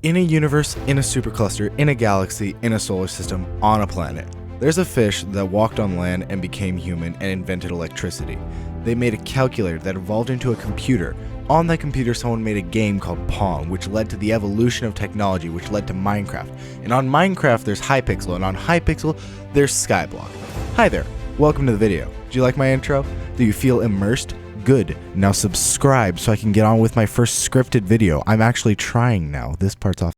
In a universe, in a supercluster, in a galaxy, in a solar system, on a planet, there's a fish that walked on land and became human and invented electricity. They made a calculator that evolved into a computer. On that computer, someone made a game called Pong, which led to the evolution of technology, which led to Minecraft. And on Minecraft, there's hypixel, and on hypixel, there's skyblock. Hi there, welcome to the video. Do you like my intro? Do you feel immersed? Good. Now subscribe so I can get on with my first scripted video. I'm actually trying now. This part's off.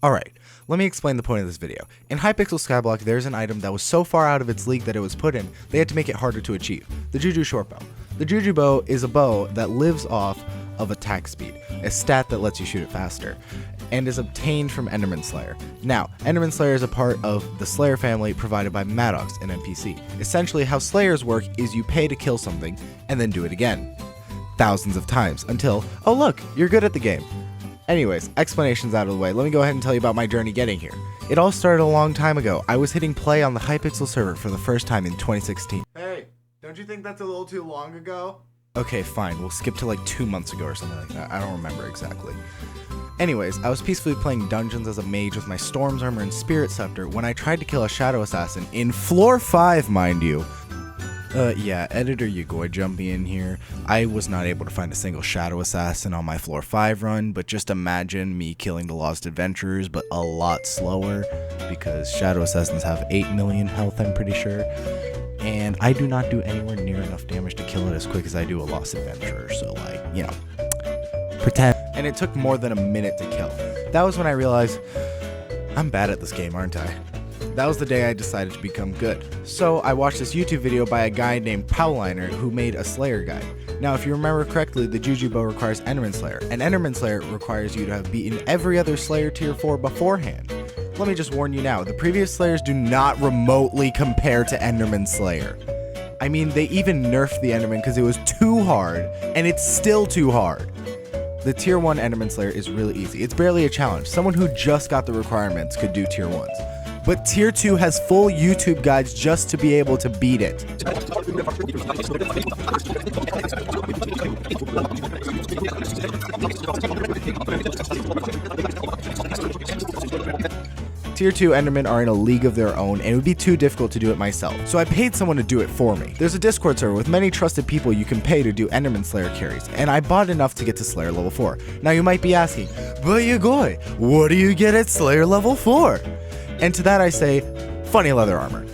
Alright, let me explain the point of this video. In hypixel skyblock, there's an item that was so far out of its league that it was put in, they had to make it harder to achieve. The Juju short bow. The Juju bow is a bow that lives off of attack speed, a stat that lets you shoot it faster, and is obtained from Enderman Slayer. Now, Enderman Slayer is a part of the Slayer family provided by Maddox, an NPC. Essentially, how Slayers work is you pay to kill something, and then do it again. Thousands of times, until, oh look, you're good at the game. Anyways, explanations out of the way, let me go ahead and tell you about my journey getting here. It all started a long time ago. I was hitting play on the hypixel server for the first time in 2016. Hey, don't you think that's a little too long ago? Okay, fine, we'll skip to like 2 months ago or something like that. I don't remember exactly. Anyways, I was peacefully playing dungeons as a mage with my Storm's Armor and Spirit Scepter when I tried to kill a Shadow Assassin in floor 5, mind you. Yeah, editor Yagoi jumping in here. I was not able to find a single Shadow Assassin on my floor 5 run, but just imagine me killing the Lost Adventurers, but a lot slower, because Shadow Assassins have 8 million health, I'm pretty sure. And I do not do anywhere near enough damage to kill it as quick as I do a Lost Adventurer, so like, you know, pretend. And it took more than a minute to kill. That was when I realized, I'm bad at this game, aren't I? That was the day I decided to become good. So I watched this YouTube video by a guy named Powliner who made a Slayer guide. Now if you remember correctly, the Juju bow requires Enderman Slayer, and Enderman Slayer requires you to have beaten every other Slayer tier 4 beforehand. Let me just warn you now, the previous Slayers do not remotely compare to Enderman Slayer. I mean, they even nerfed the Enderman because it was too hard, and it's still too hard. The tier 1 Enderman Slayer is really easy. It's barely a challenge. Someone who just got the requirements could do tier 1s. But tier 2 has full YouTube guides just to be able to beat it. Tier 2 Endermen are in a league of their own, and it would be too difficult to do it myself, so I paid someone to do it for me. There's a Discord server with many trusted people you can pay to do Enderman Slayer carries, and I bought enough to get to Slayer level 4. Now you might be asking, but Yagoi, what do you get at Slayer level 4? And to that I say, funny leather armor.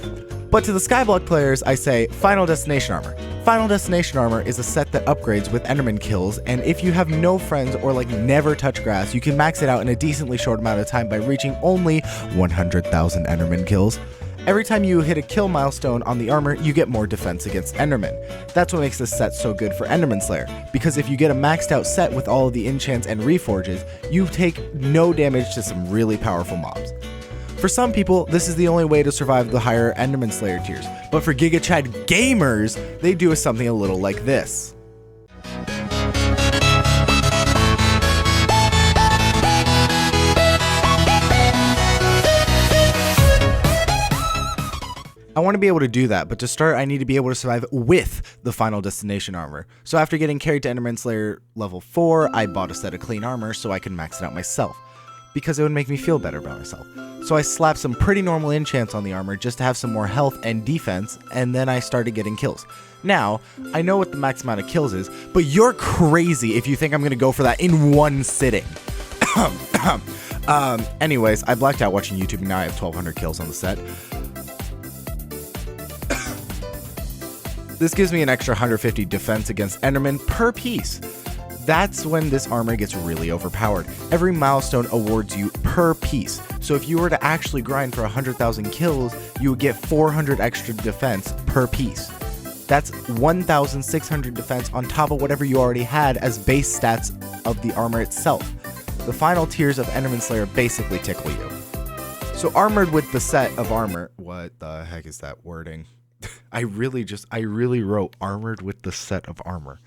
But to the Skyblock players, I say, Final Destination Armor. Final Destination Armor is a set that upgrades with Enderman kills, and if you have no friends or like never touch grass, you can max it out in a decently short amount of time by reaching only 100,000 Enderman kills. Every time you hit a kill milestone on the armor, you get more defense against Enderman. That's what makes this set so good for Enderman Slayer, because if you get a maxed out set with all of the enchants and reforges, you take no damage to some really powerful mobs. For some people, this is the only way to survive the higher Enderman Slayer tiers, but for Giga Chad gamers, they do something a little like this. I want to be able to do that, but to start I need to be able to survive with the Final Destination armor. So after getting carried to Enderman Slayer level 4, I bought a set of clean armor so I could max it out myself, because it would make me feel better about myself. So I slapped some pretty normal enchants on the armor just to have some more health and defense, and then I started getting kills. Now, I know what the max amount of kills is, but you're crazy if you think I'm gonna go for that in one sitting. Anyways, I blacked out watching YouTube and now I have 1,200 kills on the set. This gives me an extra 150 defense against Enderman per piece. That's when this armor gets really overpowered. Every milestone awards you per piece. So if you were to actually grind for 100,000 kills, you would get 400 extra defense per piece. That's 1,600 defense on top of whatever you already had as base stats of the armor itself. The final tiers of Enderman Slayer basically tickle you. So armored with the set of armor, what the heck is that wording? I really wrote armored with the set of armor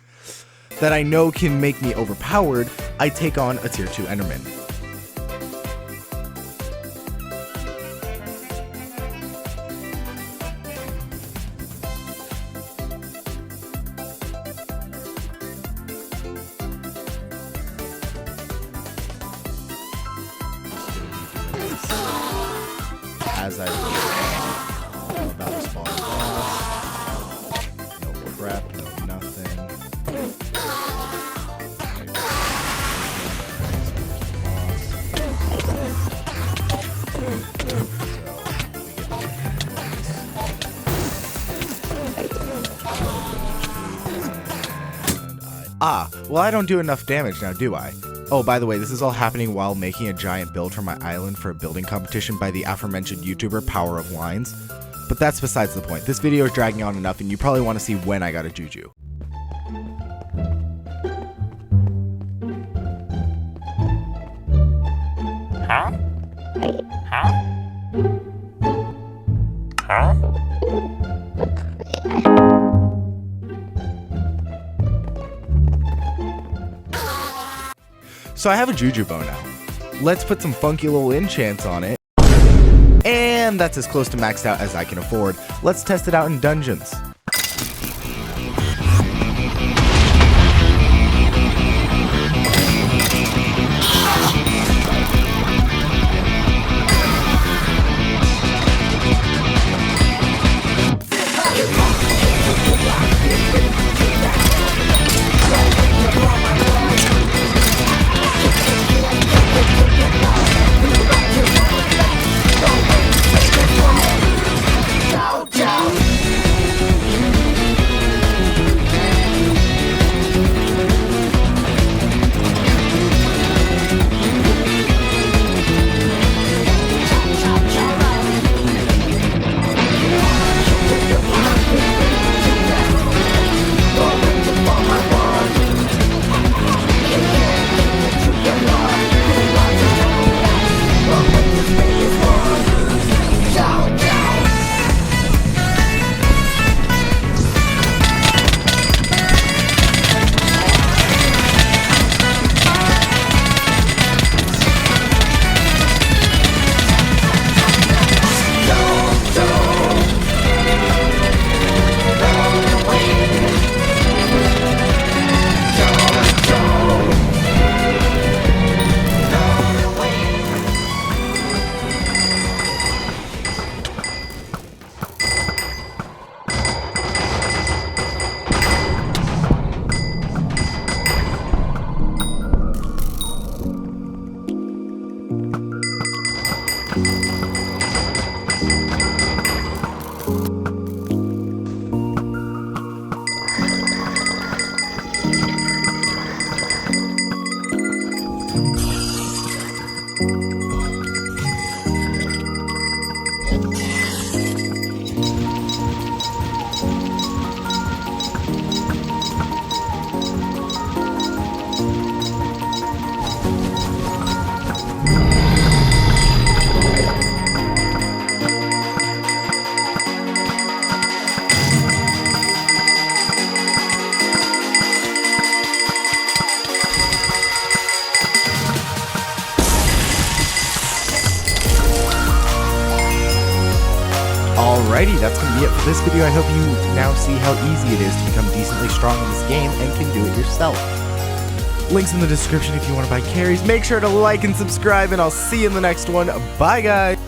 that I know can make me overpowered. I take on a tier 2 Enderman. as I I'm about to spawn a boss. No prep, no nothing. Well, I don't do enough damage now, do I? Oh, by the way, this is all happening while making a giant build for my island for a building competition by the aforementioned YouTuber Power of Lines. But that's besides the point. This video is dragging on enough, and you probably want to see when I got a Juju. Huh? Huh? Huh? So I have a Juju bow now. Let's put some funky little enchants on it. And that's as close to maxed out as I can afford. Let's test it out in dungeons. Alrighty, that's going to be it for this video. I hope you now see how easy it is to become decently strong in this game and can do it yourself. Links in the description if you want to buy carries. Make sure to like and subscribe, and I'll see you in the next one. Bye, guys!